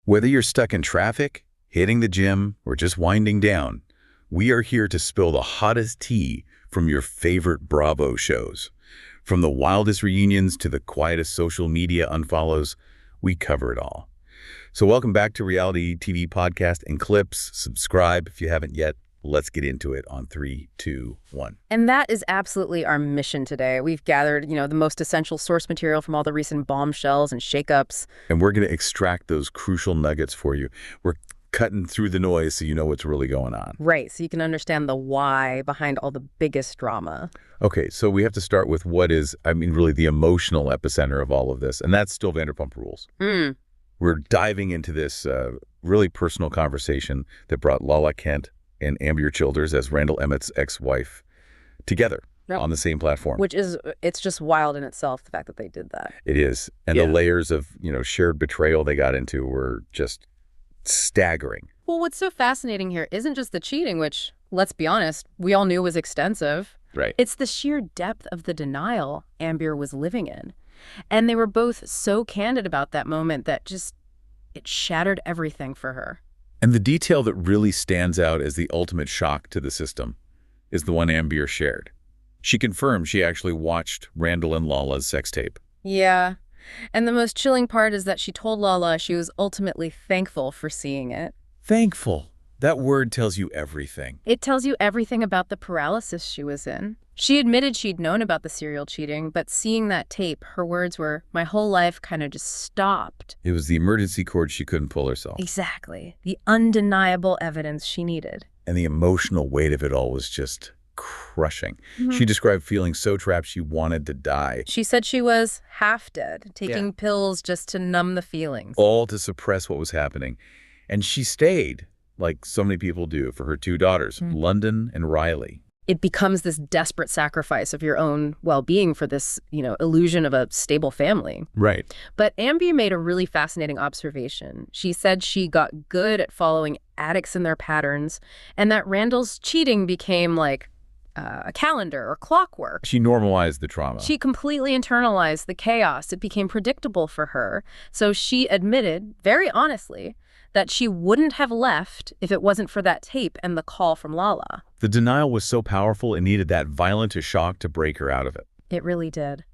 Whether you're stuck in traffic, hitting the gym, or just winding down, we are here to spill the hottest tea from your favorite Bravo shows. From the wildest reunions to the quietest social media unfollows, we cover it all. So welcome back to Reality TV Podcast and Clips. Subscribe if you haven't yet. Let's get into it on 3, 2, 1. And that is absolutely our mission today. We've gathered, the most essential source material from all the recent bombshells and shakeups. And we're going to extract those crucial nuggets for you. We're cutting through the noise so you know what's really going on. Right, so you can understand the why behind all the biggest drama. Okay, so we have to start with what is, really the emotional epicenter of all of this, and that's still Vanderpump Rules. We're diving into this really personal conversation that brought Lala Kent and Amber Childers as Randall Emmett's ex-wife together on the same platform. It's just wild in itself, the fact that they did that. It is. And the layers of, shared betrayal they got into were just staggering. Well, what's so fascinating here isn't just the cheating, which, let's be honest, we all knew was extensive. Right. It's the sheer depth of the denial Amber was living in. And they were both so candid about that moment that it shattered everything for her. And the detail that really stands out as the ultimate shock to the system is the one Amber shared. She confirmed she actually watched Randall and Lala's sex tape. Yeah. And the most chilling part is that she told Lala she was ultimately thankful for seeing it. Thankful. That word tells you everything. It tells you everything about the paralysis she was in. She admitted she'd known about the serial cheating, but seeing that tape, her words were, "My whole life kind of just stopped." It was the emergency cord she couldn't pull herself. Exactly. The undeniable evidence she needed. And the emotional weight of it all was just crushing. She described feeling so trapped she wanted to die. She said she was half dead, taking pills just to numb the feelings. All to suppress what was happening. And she stayed, like so many people do, for her two daughters, London and Riley. It becomes this desperate sacrifice of your own well-being for this, illusion of a stable family. Right. But Amber made a really fascinating observation. She said she got good at following addicts and their patterns, and that Randall's cheating became like a calendar or clockwork. She normalized the trauma. She completely internalized the chaos. It became predictable for her. So she admitted, very honestly, that she wouldn't have left if it wasn't for that tape and the call from Lala. The denial was so powerful it needed that violent a shock to break her out of it. It really did.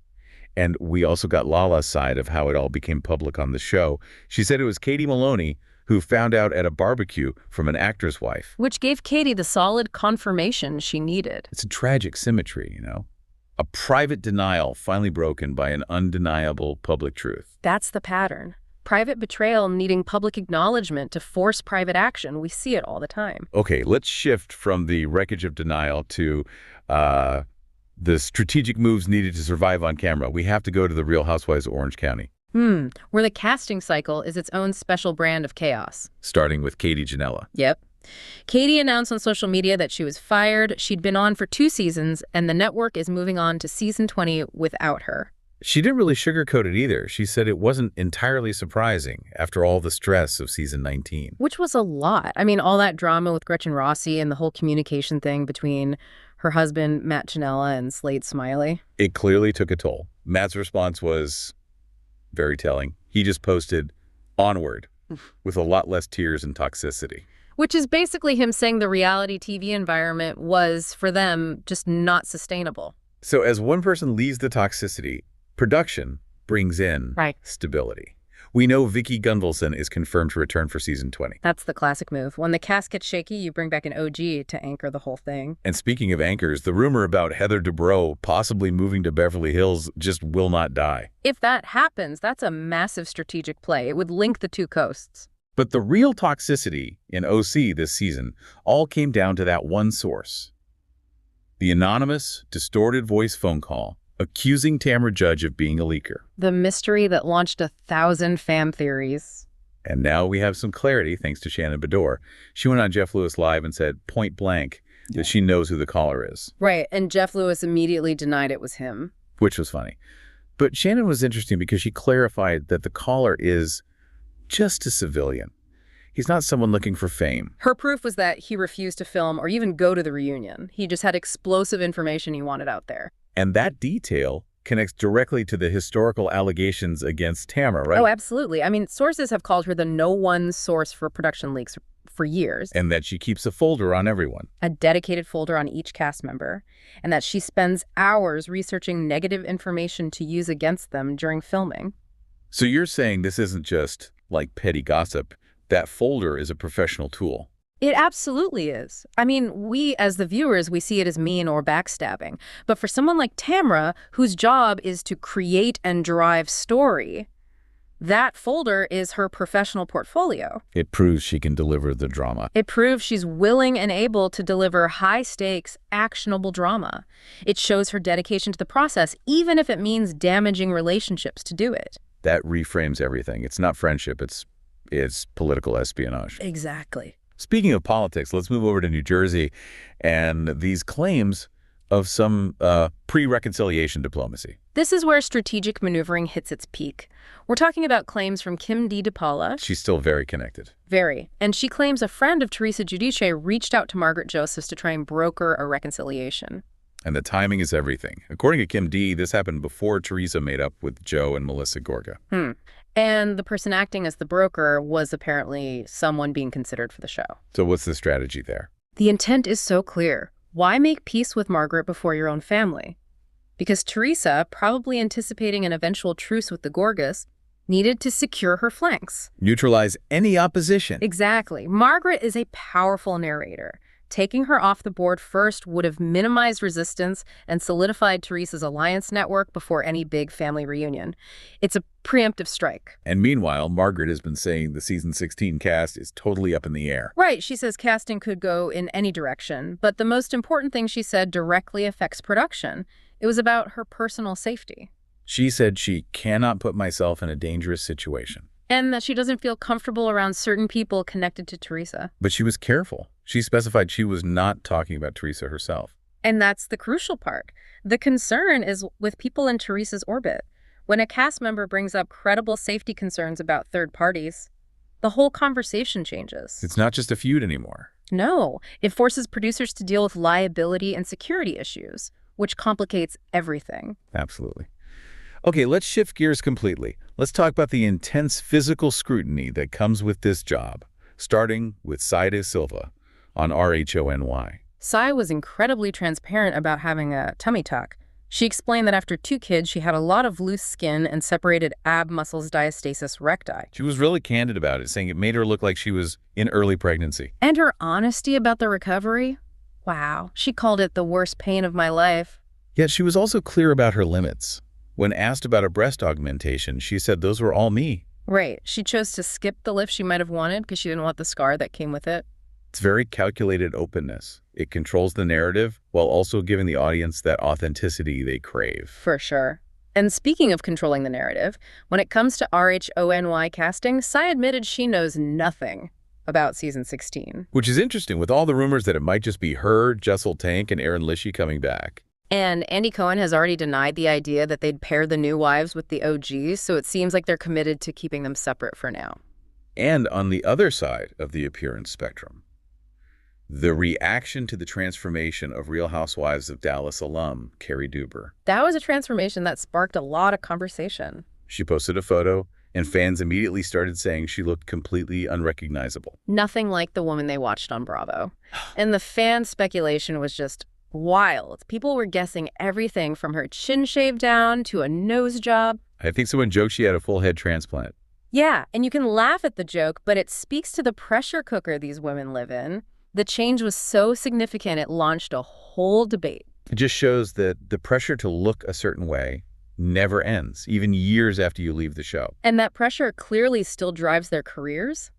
And we also got Lala's side of how it all became public on the show. She said it was Katie Maloney who found out at a barbecue from an actor's wife. Which gave Katie the solid confirmation she needed. It's a tragic symmetry, A private denial finally broken by an undeniable public truth. That's the pattern. Private betrayal needing public acknowledgement to force private action. We see it all the time. Okay, let's shift from the wreckage of denial to the strategic moves needed to survive on camera. We have to go to the Real Housewives of Orange County. Where the casting cycle is its own special brand of chaos. Starting with Katie GINELLA. Yep. Katie announced on social media that she was fired. She'd been on for 2 seasons, and the network is moving on to season 20 without her. She didn't really sugarcoat it either. She said it wasn't entirely surprising after all the stress of season 19. Which was a lot. All that drama with Gretchen Rossi and the whole communication thing between her husband, Matt Ginella, and Slade Smiley. It clearly took a toll. Matt's response was very telling. He just posted, "Onward," with a lot less tears and toxicity. Which is basically him saying the reality TV environment was, for them, just not sustainable. So as one person leaves the toxicity, production brings in stability. We know Vicki Gunvalson is confirmed to return for season 20. That's the classic move. When the cast gets shaky, you bring back an OG to anchor the whole thing. And speaking of anchors, the rumor about Heather Dubrow possibly moving to Beverly Hills just will not die. If that happens, that's a massive strategic play. It would link the two coasts. But the real toxicity in OC this season all came down to that one source. The anonymous, distorted voice phone call accusing Tamra Judge of being a leaker. The mystery that launched 1,000 fan theories. And now we have some clarity thanks to Shannon Beador. She went on Jeff Lewis Live and said point blank that she knows who the caller is. Right, and Jeff Lewis immediately denied it was him. Which was funny. But Shannon was interesting because she clarified that the caller is just a civilian. He's not someone looking for fame. Her proof was that he refused to film or even go to the reunion. He just had explosive information he wanted out there. And that detail connects directly to the historical allegations against Tamara, right? Oh, absolutely. I mean, sources have called her the no-one source for production leaks for years. And that she keeps a folder on everyone. A dedicated folder on each cast member, and that she spends hours researching negative information to use against them during filming. So you're saying this isn't just like petty gossip. That folder is a professional tool. It absolutely is. I mean, we as the viewers, we see it as mean or backstabbing. But for someone like Tamara, whose job is to create and drive story, that folder is her professional portfolio. It proves she can deliver the drama. It proves she's willing and able to deliver high-stakes, actionable drama. It shows her dedication to the process, even if it means damaging relationships to do it. That reframes everything. It's not friendship, it's political espionage. Exactly. Speaking of politics, let's move over to New Jersey and these claims of some pre-reconciliation diplomacy. This is where strategic maneuvering hits its peak. We're talking about claims from Kim D. DePaula. She's still very connected. Very. And she claims a friend of Teresa Giudice reached out to Margaret Josephs to try and broker a reconciliation. And the timing is everything. According to Kim D., this happened before Teresa made up with Joe and Melissa Gorga. And the person acting as the broker was apparently someone being considered for the show. So what's the strategy there? The intent is so clear. Why make peace with Margaret before your own family? Because Teresa, probably anticipating an eventual truce with the Gorgas, needed to secure her flanks. Neutralize any opposition. Exactly. Margaret is a powerful narrator. Taking her off the board first would have minimized resistance and solidified Teresa's alliance network before any big family reunion. It's a preemptive strike. And meanwhile, Margaret has been saying the season 16 cast is totally up in the air. Right. She says casting could go in any direction, but the most important thing she said directly affects production. It was about her personal safety. She said she cannot put myself in a dangerous situation. And that she doesn't feel comfortable around certain people connected to Teresa. But she was careful. She specified she was not talking about Teresa herself. And that's the crucial part. The concern is with people in Teresa's orbit. When a cast member brings up credible safety concerns about third parties, the whole conversation changes. It's not just a feud anymore. No, it forces producers to deal with liability and security issues, which complicates everything. Absolutely. Okay, let's shift gears completely. Let's talk about the intense physical scrutiny that comes with this job, starting with Sai de Silva on RHONY. Sai was incredibly transparent about having a tummy tuck. She explained that after 2 kids, she had a lot of loose skin and separated ab muscles diastasis recti. She was really candid about it, saying it made her look like she was in early pregnancy. And her honesty about the recovery? Wow, she called it the worst pain of my life. Yet she was also clear about her limits. When asked about a breast augmentation, she said those were all me. Right. She chose to skip the lift she might have wanted because she didn't want the scar that came with it. It's very calculated openness. It controls the narrative while also giving the audience that authenticity they crave. For sure. And speaking of controlling the narrative, when it comes to RHONY casting, Sai admitted she knows nothing about season 16. Which is interesting with all the rumors that it might just be her, Jessel Tank, and Aaron Lishy coming back. And Andy Cohen has already denied the idea that they'd pair the new wives with the OGs, so it seems like they're committed to keeping them separate for now. And on the other side of the appearance spectrum, the reaction to the transformation of Real Housewives of Dallas alum, Carrie Duber. That was a transformation that sparked a lot of conversation. She posted a photo, and fans immediately started saying she looked completely unrecognizable. Nothing like the woman they watched on Bravo. And the fan speculation was just wild. People were guessing everything from her chin shave down to a nose job. I think someone joked she had a full head transplant. Yeah, and you can laugh at the joke, but it speaks to the pressure cooker these women live in. The change was so significant it launched a whole debate. It just shows that the pressure to look a certain way never ends, even years after you leave the show. And that pressure clearly still drives their careers.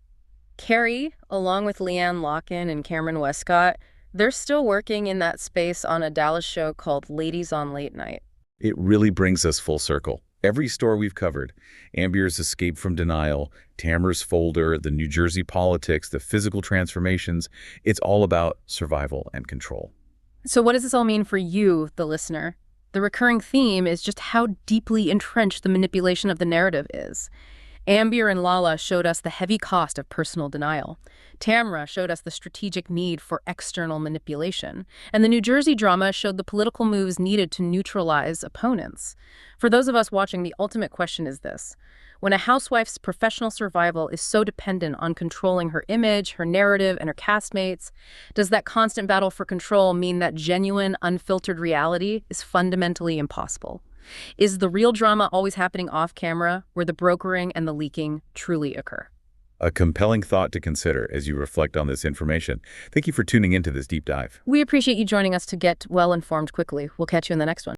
Carrie, along with Leanne Locken and Cameron Westcott, they're still working in that space on a Dallas show called Ladies on Late Night. It really brings us full circle. Every story we've covered, Ambier's escape from denial, Tamara's folder, the New Jersey politics, the physical transformations, it's all about survival and control. So what does this all mean for you, the listener? The recurring theme is just how deeply entrenched the manipulation of the narrative is. Amber and Lala showed us the heavy cost of personal denial. Tamra showed us the strategic need for external manipulation. And the New Jersey drama showed the political moves needed to neutralize opponents. For those of us watching, the ultimate question is this. When a housewife's professional survival is so dependent on controlling her image, her narrative, and her castmates, does that constant battle for control mean that genuine, unfiltered reality is fundamentally impossible? Is the real drama always happening off camera, where the brokering and the leaking truly occur? A compelling thought to consider as you reflect on this information. Thank you for tuning into this deep dive. We appreciate you joining us to get well informed quickly. We'll catch you in the next one.